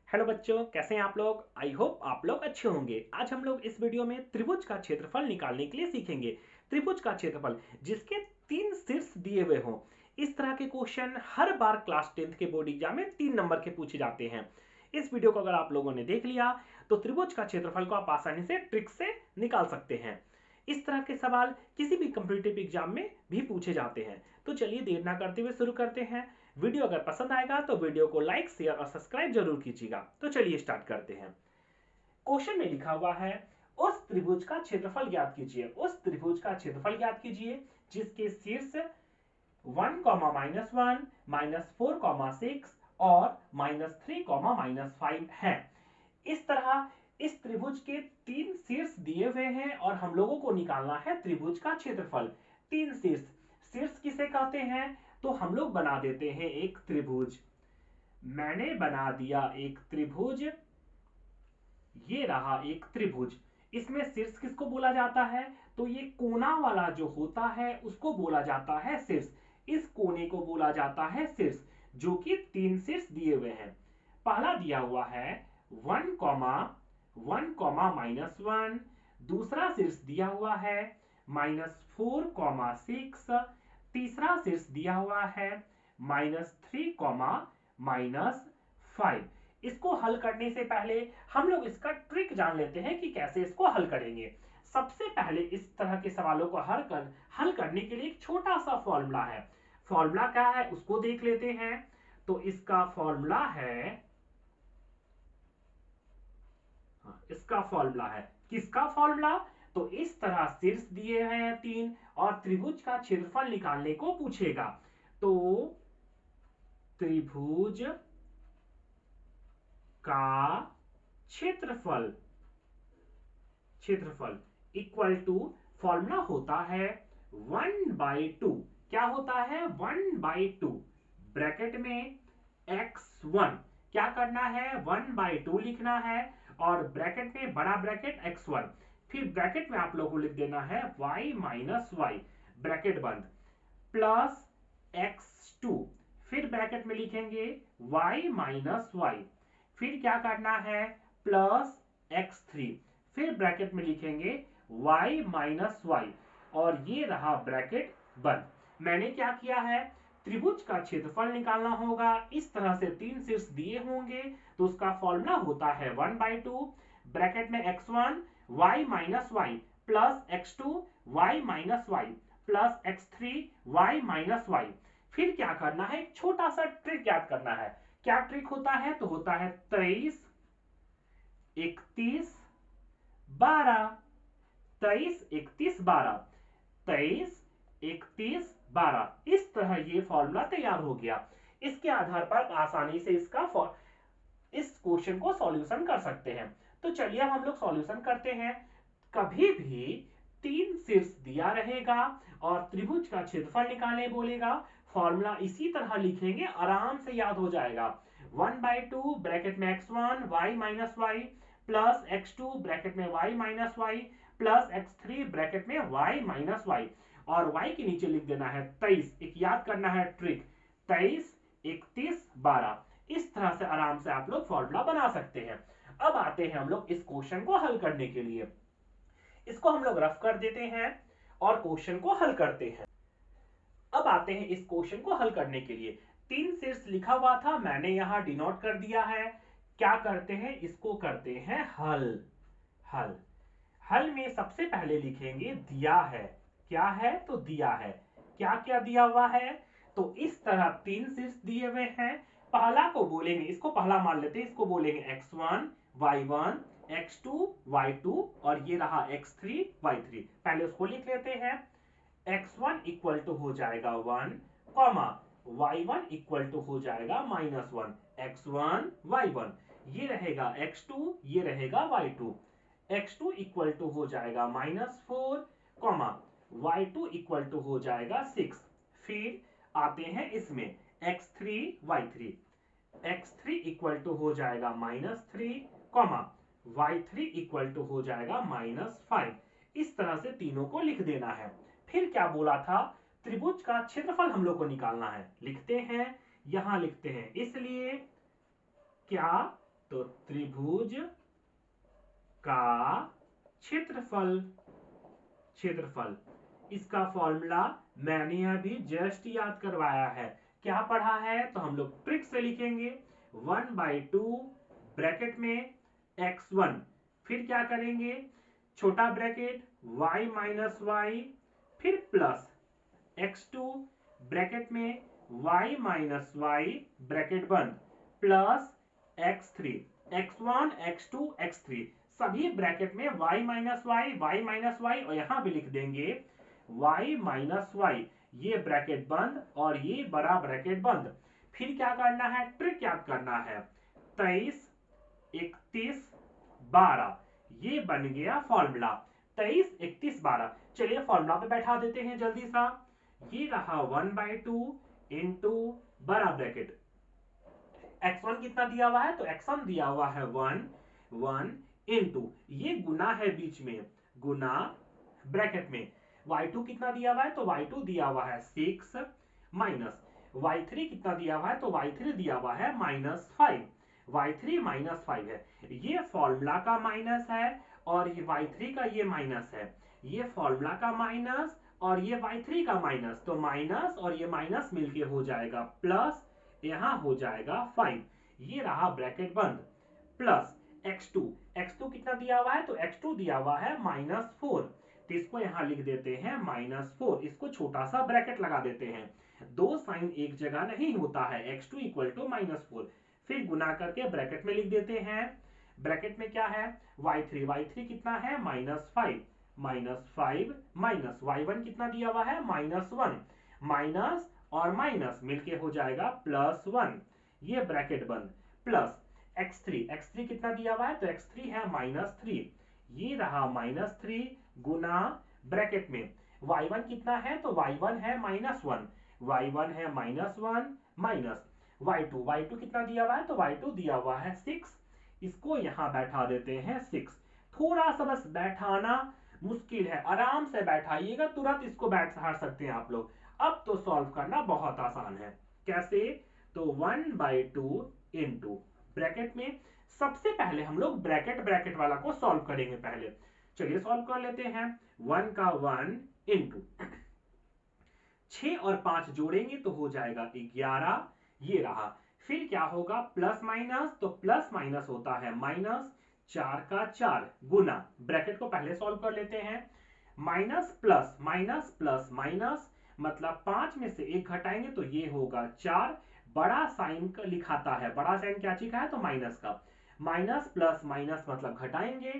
Hello बच्चों, कैसे हैं आप लोग। आई होप आप लोग अच्छे होंगे। आज हम लोग इस वीडियो में त्रिभुज का क्षेत्रफल निकालने के लिए सीखेंगे। त्रिभुज का क्षेत्रफल जिसके 3 शीर्ष दिए हुए हों। इस तरह के क्वेश्चन हर बार क्लास 10th के बोर्ड एग्जाम में 3 नंबर के पूछे जाते हैं। इस वीडियो को अगर आप लोगों ने देख लिया तो त्रिभुज का क्षेत्रफल को आप आसानी से ट्रिक से निकाल सकते हैं। इस तरह के सवाल किसी भी कम्पिटिटिव एग्जाम में भी पूछे जाते हैं। तो चलिए देर ना करते हुए शुरू करते हैं। वीडियो अगर पसंद आएगा तो वीडियो को लाइक, शेयर और सब्सक्राइब जरूर कीजिएगा। तो चलिए स्टार्ट करते हैं। क्वेश्चन में लिखा हुआ है, उस त्रिभुज का क्षेत्रफल ज्ञात कीजिए। उस त्रिभुज का क्षेत्रफल ज्ञात कीजिए जिसके शीर्ष 1, -1, -4, 6 और -3, -5 है। इस तरह इस त्रिभुज के 3 शीर्ष दिए हुए हैं और हम लोगों को निकालना है त्रिभुज का क्षेत्रफल। 3 शीर्ष, शीर्ष किसे कहते हैं? तो हम लोग बना देते हैं एक त्रिभुज। मैंने बना दिया एक त्रिभुज। ये रहा एक त्रिभुज। इसमें शीर्ष किसको बोला जाता है? तो ये कोना वाला जो होता है उसको बोला जाता है शीर्ष। इस कोने को बोला जाता है शीर्ष, जो कि 3 शीर्ष दिए हुए हैं। पहला दिया हुआ है 1, -1, दूसरा शीर्ष दिया हुआ है -4, 6, तीसरा शीर्ष दिया हुआ है -3, -5। इसको हल करने से पहले हम लोग इसका ट्रिक जान लेते हैं कि कैसे इसको हल करेंगे। सबसे पहले इस तरह के सवालों को हल करने के लिए एक छोटा सा फॉर्मूला है। फॉर्मूला क्या है उसको देख लेते हैं। तो इसका फॉर्मूला है, इसका फॉर्मूला है, किसका फॉर्मूला? तो इस तरह शीर्ष दिए हैं 3 और त्रिभुज का क्षेत्रफल निकालने को पूछेगा। तो त्रिभुज का क्षेत्रफल क्षेत्रफल इक्वल टू, फॉर्मूला होता है 1/2। क्या होता है? 1/2 ब्रैकेट में x1। क्या करना है? 1/2 लिखना है और ब्रैकेट में बड़ा ब्रैकेट x1। फिर ब्रैकेट में आप लोगों को लिख देना है y माइनस वाई, ब्रैकेट बंद, प्लस x2। फिर ब्रैकेट में लिखेंगे y माइनस वाई। फिर क्या करना है? Plus x3। फिर ब्रैकेट में लिखेंगे y माइनस वाई और ये रहा ब्रैकेट बंद। मैंने क्या किया है? त्रिभुज का क्षेत्रफल निकालना होगा। इस तरह से 3 शीर्ष दिए होंगे तो उसका फॉर्मूला होता है 1/2 ब्रैकेट में x1 y minus y plus x2 y minus y plus x3 y minus y. फिर क्या करना है? एक छोटा सा ट्रिक याद करना है। क्या ट्रिक होता है? तो होता है 23, 31, 12। 23, 31, 12, 23, 31, 12। इस तरह ये फॉर्मूला तैयार हो गया। इसके आधार पर आसानी से इस क्वेश्चन को सॉल्यूशन कर सकते हैं। तो चलिए हम लोग सॉल्यूशन करते हैं। कभी भी 3 शीर्ष दिया रहेगा और त्रिभुज का क्षेत्रफल निकालने बोलेगा, फॉर्मूला इसी तरह लिखेंगे, आराम से याद हो जाएगा। 1/2 ब्रैकेट में x1 y minus y plus x2 bracket में y minus y plus x3 bracket में y माइनस वाई और y के नीचे लिख देना है 23। एक याद करना है ट्रिक, 23, 31, 12। इस तरह से आराम से आप लोग फॉर्मूला बना सकते हैं। अब आते हैं हम लोग इस क्वेश्चन को हल करने के लिए। इसको हम लोग रफ कर देते हैं और क्वेश्चन को हल करते हैं। अब आते हैं इस क्वेश्चन को हल करने के लिए। 3 शीर्ष लिखा हुआ था, मैंने यहां डिनोट कर दिया है। क्या करते हैं? इसको करते हैं हल। हल हल में सबसे पहले लिखेंगे दिया है। क्या है? तो दिया है। क्या क्या दिया हुआ है? तो इस तरह 3 शीर्ष दिए हुए हैं। पहला को बोलेंगे, इसको पहला मान लेते हैं, इसको बोलेंगे x1 y1 x2 y2 और ये रहा x3 y3। पहले उसको लिख लेते हैं। x1 इक्वल टू हो जाएगा 1, y1 इक्वल टू हो जाएगा -1, x1 y1। ये रहेगा x2, ये रहेगा y2। x2 इक्वल टू हो जाएगा -4, y2 इक्वल टू हो जाएगा 6। फिर आते हैं इसमें x3 y3। x3 equal to हो जाएगा -3, y3 इक्वल टू हो जाएगा -5। इस तरह से तीनों को लिख देना है। फिर क्या बोला था? त्रिभुज का क्षेत्रफल हम लोग को निकालना है। लिखते हैं, यहां लिखते हैं, इसलिए क्या तो त्रिभुज का क्षेत्रफल, क्षेत्रफल इसका फॉर्मूला मैंने अभी जस्ट याद करवाया है। क्या पढ़ा है तो हम लोग ट्रिक से लिखेंगे 1/2 ब्रैकेट में x1, फिर क्या करेंगे छोटा ब्रैकेट y माइनस वाई, फिर प्लस x2 ब्रैकेट में y माइनस वाई ब्रैकेट बंद, plus x3, x1 x2 x3 सभी ब्रैकेट में y माइनस वाई और यहां भी लिख देंगे y माइनस वाई, ये ब्रैकेट बंद और ये बड़ा ब्रैकेट बंद। फिर क्या करना है, ट्रिक याद करना है 23 31 12, ये बन गया फॉर्मूला 23 31 12। चलिए फॉर्मूला पे बैठा देते हैं जल्दी सा। ये रहा 1/2 इंटू बड़ा ब्रैकेट, x1 कितना दिया हुआ है तो x1 दिया हुआ है 1 इंटू ये गुना है बीच में, गुना ब्रैकेट में y2 कितना दिया हुआ है तो y2 दिया हुआ है 6 माइनस y3 कितना दिया हुआ है तो y3 दिया हुआ है -5, y3 -5 है, ये फॉर्मूला का माइनस है और ये y3 का ये माइनस है, ये फॉर्मूला का माइनस और ये y3 का माइनस, तो माइनस और ये माइनस मिलके हो जाएगा प्लस, यहां हो जाएगा 5, ये रहा ब्रैकेट बंद, प्लस x2 कितना दिया हुआ है तो x2 दिया हुआ है -4, तो इसको यहां लिख देते हैं -4, इसको छोटा सा ब्रैकेट लगा देते हैं, दो साइन एक जगह नहीं होता है, x2 इक्वल टू -4, फिर गुना करके ब्रैकेट में लिख देते हैं, ब्रैकेट में क्या है y3 कितना है -5 माइनस y1 कितना दिया हुआ है -1, माइनस और माइनस मिलके हो जाएगा +1, ये ब्रैकेट बंद, प्लस x3 कितना दिया हुआ है तो x3 है -3, ये रहा -3 गुना ब्रैकेट में y1 कितना है तो y1 है -1, y1 है -1 माइनस y2 कितना दिया हुआ है तो y2 दिया हुआ है 6, इसको यहां बैठा देते हैं 6, थोड़ा सा बस बैठाना मुश्किल है, आराम से बैठाइएगा, तुरंत इसको बैठ हार सकते हैं आप लोग। अब तो सॉल्व करना बहुत आसान है, कैसे तो 1/2 इंटू ब्रैकेट में, सबसे पहले हम लोग ब्रैकेट वाला को सॉल्व करेंगे पहले, चलिए सॉल्व कर लेते हैं। 1 का 1 इंटू 6 और 5 जोड़ेंगे तो हो जाएगा 11, ये रहा, फिर क्या होगा प्लस माइनस, तो प्लस माइनस होता है माइनस, 4 का 4 गुना, ब्रैकेट को पहले सॉल्व कर लेते हैं, माइनस प्लस माइनस मतलब 5 में से 1 घटाएंगे तो ये होगा 4, बड़ा साइन लिखाता है, बड़ा साइन क्या चीज है तो माइनस का, माइनस प्लस माइनस मतलब घटाएंगे,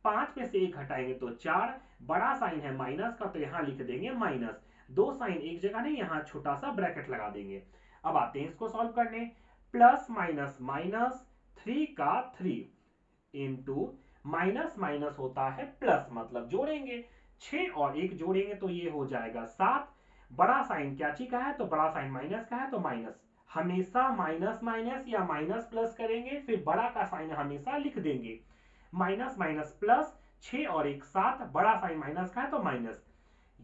5 में से 1 घटाएंगे तो 4, बड़ा साइन है माइनस का तो यहां लिख देंगे माइनस, दो साइन एक जगह नहीं, यहां छोटा सा ब्रैकेट लगा देंगे। अब आते हैं इसको सॉल्व करने, प्लस माइनस 3 का 3 इंटू माइनस माइनस होता है प्लस मतलब जोड़ेंगे, 6 और 1 जोड़ेंगे तो ये हो जाएगा 7, बड़ा साइन क्या चीज का है तो बड़ा साइन माइनस का है तो माइनस, हमेशा माइनस माइनस या माइनस प्लस करेंगे, फिर बड़ा का साइन हमेशा लिख देंगे, माइनस माइनस प्लस, 6 और 1 7, बड़ा साइन माइनस का है तो माइनस,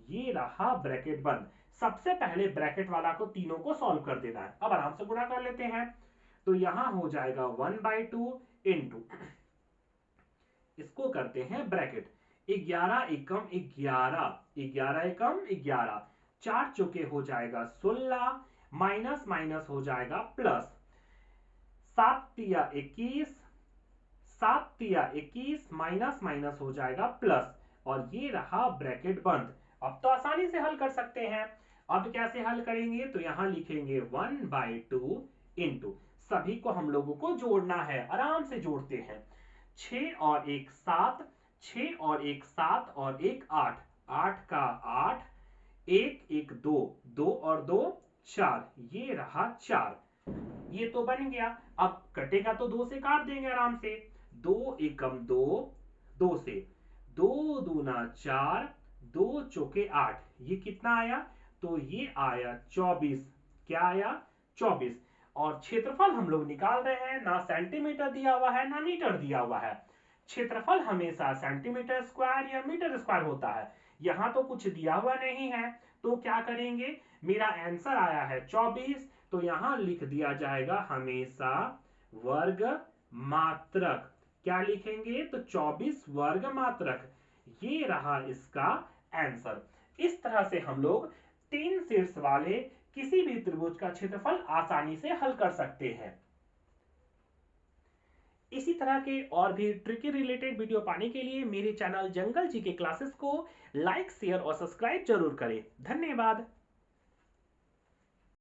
ये रहा ब्रैकेट बंद। सबसे पहले ब्रैकेट वाला को तीनों को सॉल्व कर देना है, अब आराम से गुणा कर लेते हैं, तो यहां हो जाएगा 1/2 इंटू, इसको करते हैं ब्रैकेट, 11 एकम 11, 11 एकम 11, 4 चौके हो जाएगा 16, माइनस माइनस हो जाएगा प्लस, 7 तिया 21, 7 तिया 21 माइनस माइनस हो जाएगा प्लस, और ये रहा ब्रैकेट बंद। अब तो आसानी से हल कर सकते हैं, अब कैसे हल करेंगे तो यहां लिखेंगे 1/2 इंटू, सभी को हम लोगों को जोड़ना है, आराम से जोड़ते हैं, 6 और 1 7, 6 और 1 7 और 1 8, 8 का 8, 1 1 2, 2 और 2 4, ये रहा 4, ये तो बन गया, अब कटेगा तो 2 से काट देंगे आराम से, 2 एकम 2, 2 से 2 दूना 4, 2 चौके 8, ये कितना आया तो ये आया 24, क्या आया 24, और क्षेत्रफल हम लोग निकाल रहे हैं, ना सेंटीमीटर दिया हुआ है ना मीटर दिया हुआ है, क्षेत्रफल हमेशा सेंटीमीटर स्क्वायर या मीटर स्क्वायर होता है, यहां तो कुछ दिया हुआ नहीं है, तो क्या करेंगे, मेरा आंसर आया है 24, तो यहां लिख दिया जाएगा हमेशा वर्ग मात्रक। क्या लिखेंगे? तो 24 वर्ग मात्रक। ये रहा इसका आंसर। इस तरह से हम लोग 3 शीर्ष वाले किसी भी त्रिभुज का क्षेत्रफल आसानी से हल कर सकते हैं। इसी तरह के और भी ट्रिकी रिलेटेड वीडियो पाने के लिए मेरे चैनल जंगल जी के क्लासेस को लाइक, शेयर और सब्सक्राइब जरूर करें। धन्यवाद।